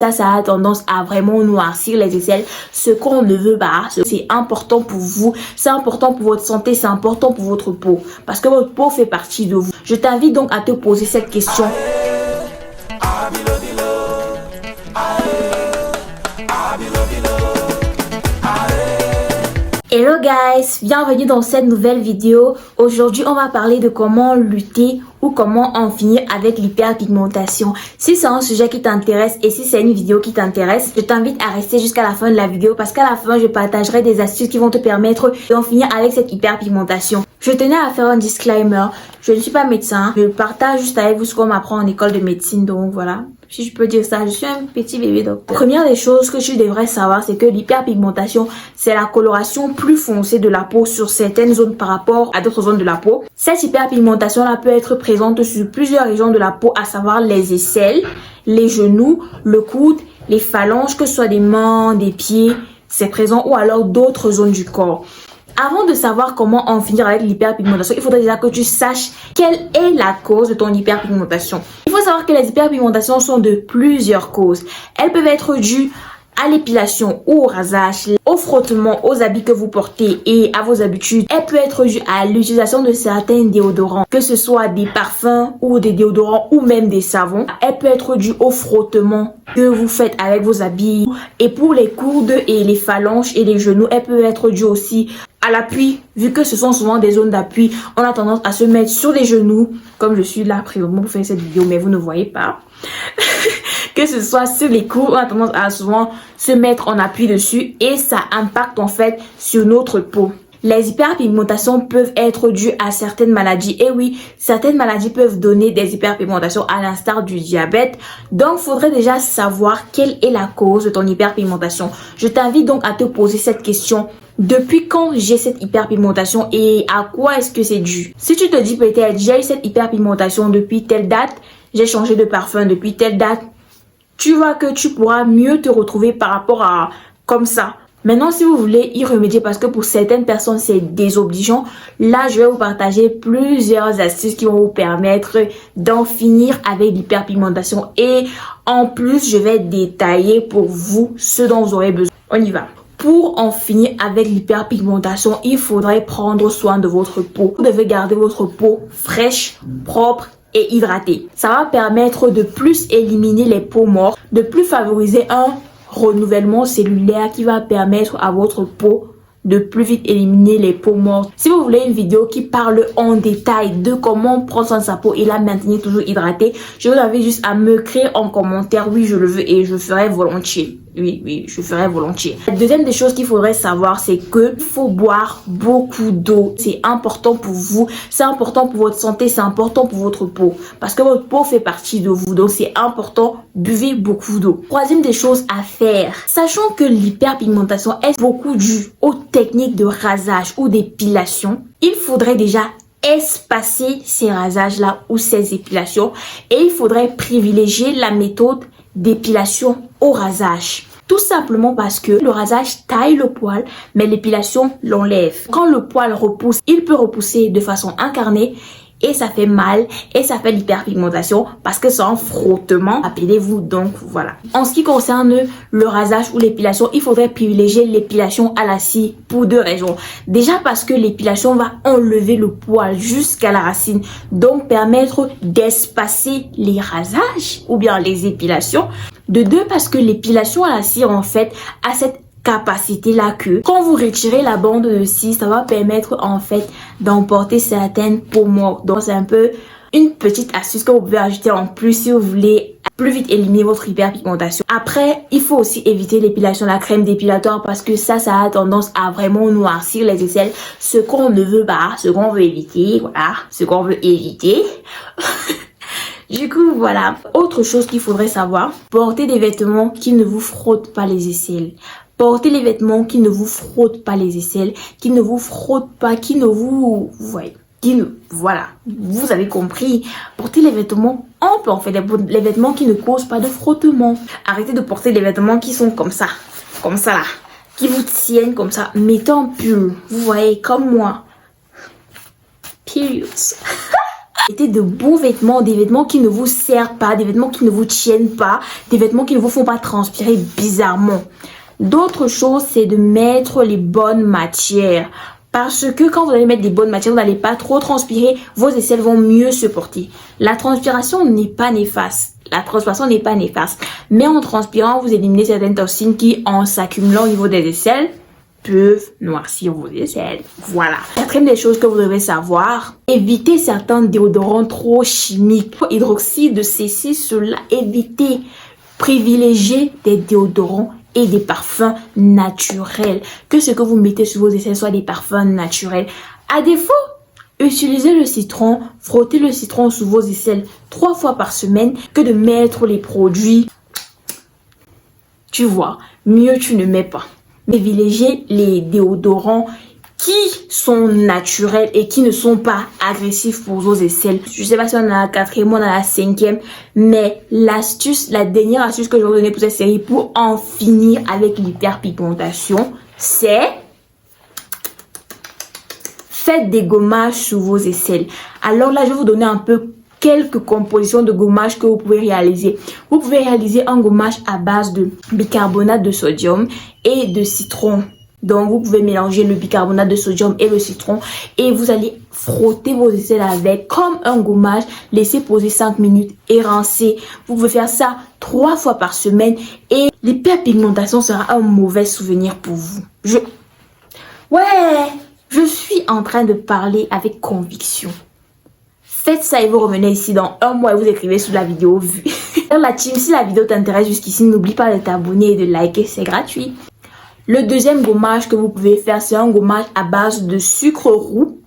Ça a tendance à vraiment noircir les aisselles, ce qu'on ne veut pas. C'est important pour vous, c'est important pour votre santé, c'est important pour votre peau, parce que votre peau fait partie de vous. Je t'invite donc à te poser cette question. Hello guys, bienvenue dans cette nouvelle vidéo. Aujourd'hui, on va parler de comment lutter ou comment en finir avec l'hyperpigmentation. Si c'est un sujet qui t'intéresse et si c'est une vidéo qui t'intéresse, je t'invite à rester jusqu'à la fin de la vidéo parce qu'à la fin, je partagerai des astuces qui vont te permettre d'en finir avec cette hyperpigmentation. Je tenais à faire un disclaimer. Je ne suis pas médecin. Je partage juste avec vous ce qu'on m'apprend en école de médecine. Donc voilà, si je peux dire ça, je suis un petit bébé docteur. Première des choses que tu devrais savoir, c'est que l'hyperpigmentation, c'est la coloration plus foncée de la peau sur certaines zones par rapport à d'autres zones de la peau. Cette hyperpigmentation-là peut être présente sur plusieurs régions de la peau, à savoir les aisselles, les genoux, le coude, les phalanges, que ce soit des mains, des pieds, c'est présent, ou alors d'autres zones du corps. Avant de savoir comment en finir avec l'hyperpigmentation, il faudrait déjà que tu saches quelle est la cause de ton hyperpigmentation. Il faut savoir que les hyperpigmentations sont de plusieurs causes. Elles peuvent être dues à l'épilation ou au rasage, au frottement, aux habits que vous portez et à vos habitudes. Elle peut être due à l'utilisation de certains déodorants, que ce soit des parfums ou des déodorants ou même des savons. Elle peut être due au frottement que vous faites avec vos habits. Et pour les coudes et les phalanges et les genoux, elle peut être due aussi à l'appui. Vu que ce sont souvent des zones d'appui, on a tendance à se mettre sur les genoux, comme je suis là présentement pour faire cette vidéo, mais vous ne voyez pas. Que ce soit sur les coudes, on a tendance à souvent se mettre en appui dessus et ça impacte en fait sur notre peau. Les hyperpigmentations peuvent être dues à certaines maladies. Et oui, certaines maladies peuvent donner des hyperpigmentations à l'instar du diabète. Donc, il faudrait déjà savoir quelle est la cause de ton hyperpigmentation. Je t'invite donc à te poser cette question. Depuis quand j'ai cette hyperpigmentation et à quoi est-ce que c'est dû? Si tu te dis peut-être j'ai eu cette hyperpigmentation depuis telle date, j'ai changé de parfum depuis telle date, tu vois que tu pourras mieux te retrouver par rapport à comme ça. Maintenant, si vous voulez y remédier, parce que pour certaines personnes, c'est désobligeant, là, je vais vous partager plusieurs astuces qui vont vous permettre d'en finir avec l'hyperpigmentation. Et en plus, je vais détailler pour vous ce dont vous aurez besoin. On y va. Pour en finir avec l'hyperpigmentation, il faudrait prendre soin de votre peau. Vous devez garder votre peau fraîche, propre et hydratée. Ça va permettre de plus éliminer les peaux mortes, de plus favoriser un renouvellement cellulaire qui va permettre à votre peau de plus vite éliminer les peaux mortes. Si vous voulez une vidéo qui parle en détail de comment prendre soin de sa peau et la maintenir toujours hydratée, je vous invite juste à me créer en commentaire, oui je le veux et je ferai volontiers. Oui, je ferai volontiers. La deuxième des choses qu'il faudrait savoir, c'est que il faut boire beaucoup d'eau. C'est important pour vous, c'est important pour votre santé, c'est important pour votre peau. Parce que votre peau fait partie de vous, donc c'est important, buvez beaucoup d'eau. Troisième des choses à faire, sachant que l'hyperpigmentation est beaucoup due aux techniques de rasage ou d'épilation, il faudrait déjà espacer ces rasages-là ou ces épilations et il faudrait privilégier la méthode d'épilation au rasage. Tout simplement parce que le rasage taille le poil, mais l'épilation l'enlève. Quand le poil repousse, il peut repousser de façon incarnée et ça fait mal et ça fait l'hyperpigmentation parce que c'est un frottement. Appelez-vous donc voilà. En ce qui concerne le rasage ou l'épilation, il faudrait privilégier l'épilation à la scie pour deux raisons. Déjà parce que l'épilation va enlever le poil jusqu'à la racine, donc permettre d'espacer les rasages ou bien les épilations. De deux, parce que l'épilation à la cire en fait a cette capacité là que quand vous retirez la bande de cire, ça va permettre en fait d'emporter certaines peaux mortes. Donc c'est un peu une petite astuce que vous pouvez ajouter en plus si vous voulez plus vite éliminer votre hyperpigmentation. Après, il faut aussi éviter l'épilation à la crème dépilatoire parce que ça a tendance à vraiment noircir les aisselles, ce qu'on ne veut pas, ce qu'on veut éviter, voilà, ce qu'on veut éviter. Du coup, voilà. Autre chose qu'il faudrait savoir, portez des vêtements qui ne vous frottent pas les aisselles. Portez les vêtements qui ne vous frottent pas les aisselles, qui ne vous frottent pas, qui ne vous... voyez, voilà, vous avez compris. Portez les vêtements amples, en fait, les vêtements qui ne causent pas de frottement. Arrêtez de porter les vêtements qui sont comme ça là, qui vous tiennent comme ça. Mettez un pull, vous voyez, comme moi. Periods. Mettez de beaux vêtements, des vêtements qui ne vous servent pas, des vêtements qui ne vous tiennent pas, des vêtements qui ne vous font pas transpirer bizarrement. D'autres choses, c'est de mettre les bonnes matières. Parce que quand vous allez mettre des bonnes matières, vous n'allez pas trop transpirer, vos aisselles vont mieux se porter. La transpiration n'est pas néfaste. La transpiration n'est pas néfaste. Mais en transpirant, vous éliminez certaines toxines qui, en s'accumulant au niveau des aisselles, peuvent noircir vos aisselles. Voilà. Quatrième des choses que vous devez savoir, évitez certains déodorants trop chimiques. Hydroxyde de ceci, cela, évitez. Privilégiez des déodorants et des parfums naturels. Que ce que vous mettez sur vos aisselles soit des parfums naturels. À défaut, utilisez le citron, frottez le citron sur vos aisselles 3 fois par semaine que de mettre les produits. Tu vois, mieux tu ne mets pas. Privilégiez les déodorants qui sont naturels et qui ne sont pas agressifs pour vos aisselles. Je sais pas si on a la 4e ou on a la 5e, mais l'astuce, la dernière astuce que je vais vous donner pour cette série pour en finir avec l'hyperpigmentation, c'est faites des gommages sur vos aisselles. Alors là, je vais vous donner un peu quelques compositions de gommage que vous pouvez réaliser. Vous pouvez réaliser un gommage à base de bicarbonate de sodium et de citron. Donc, vous pouvez mélanger le bicarbonate de sodium et le citron et vous allez frotter vos aisselles avec comme un gommage, laisser poser 5 minutes et rincer. Vous pouvez faire ça 3 fois par semaine et l'hyperpigmentation sera un mauvais souvenir pour vous. Je suis en train de parler avec conviction. Faites ça et vous revenez ici dans 1 mois et vous écrivez sous la vidéo vue. Dans la team, si la vidéo t'intéresse jusqu'ici, n'oublie pas de t'abonner et de liker, c'est gratuit. Le deuxième gommage que vous pouvez faire, c'est un gommage à base de sucre roux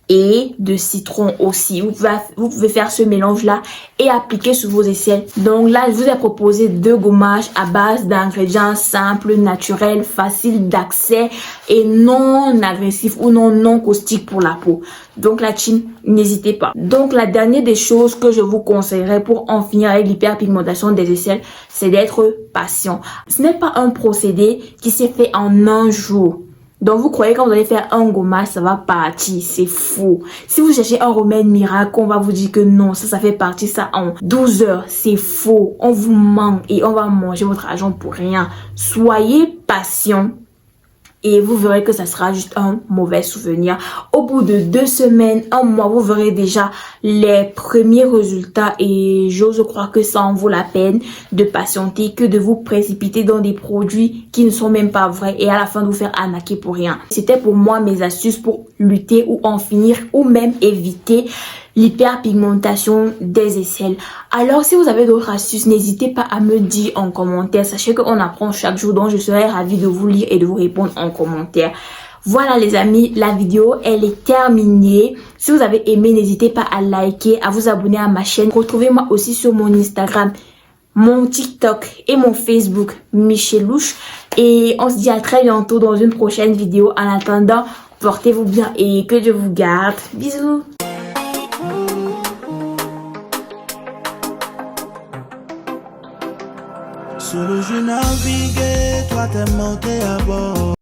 et de citron aussi. Vous pouvez faire ce mélange-là et appliquer sur vos aisselles. Donc là, je vous ai proposé 2 gommages à base d'ingrédients simples, naturels, faciles d'accès et non agressifs ou non caustiques pour la peau. Donc la team, n'hésitez pas. Donc la dernière des choses que je vous conseillerais pour en finir avec l'hyperpigmentation des aisselles, c'est d'être patient. Ce n'est pas un procédé qui s'est fait en un jour. Donc vous croyez quand vous allez faire un gommage, ça va partir, c'est faux. Si vous cherchez un remède miracle, on va vous dire que non, ça fait partir ça en 12 heures, c'est faux. On vous ment et on va manger votre argent pour rien. Soyez patient. Et vous verrez que ça sera juste un mauvais souvenir. Au bout de 2 semaines, 1 mois, vous verrez déjà les premiers résultats. Et j'ose croire que ça en vaut la peine de patienter que de vous précipiter dans des produits qui ne sont même pas vrais. Et à la fin de vous faire arnaquer pour rien. C'était pour moi mes astuces pour lutter ou en finir ou même éviter l'hyperpigmentation des aisselles. Alors si vous avez d'autres astuces, n'hésitez pas à me dire en commentaire. Sachez qu'on apprend chaque jour, donc je serai ravie de vous lire et de vous répondre en commentaire. Voilà les amis, la vidéo elle est terminée. Si vous avez aimé, n'hésitez pas à liker, à vous abonner à ma chaîne. Retrouvez-moi aussi sur mon Instagram, mon TikTok et mon Facebook, Michelouche. Et on se dit à très bientôt dans une prochaine vidéo. En attendant, portez-vous bien et que Dieu vous garde. Bisous. Solo je naviguais, toi t'es monté à bord.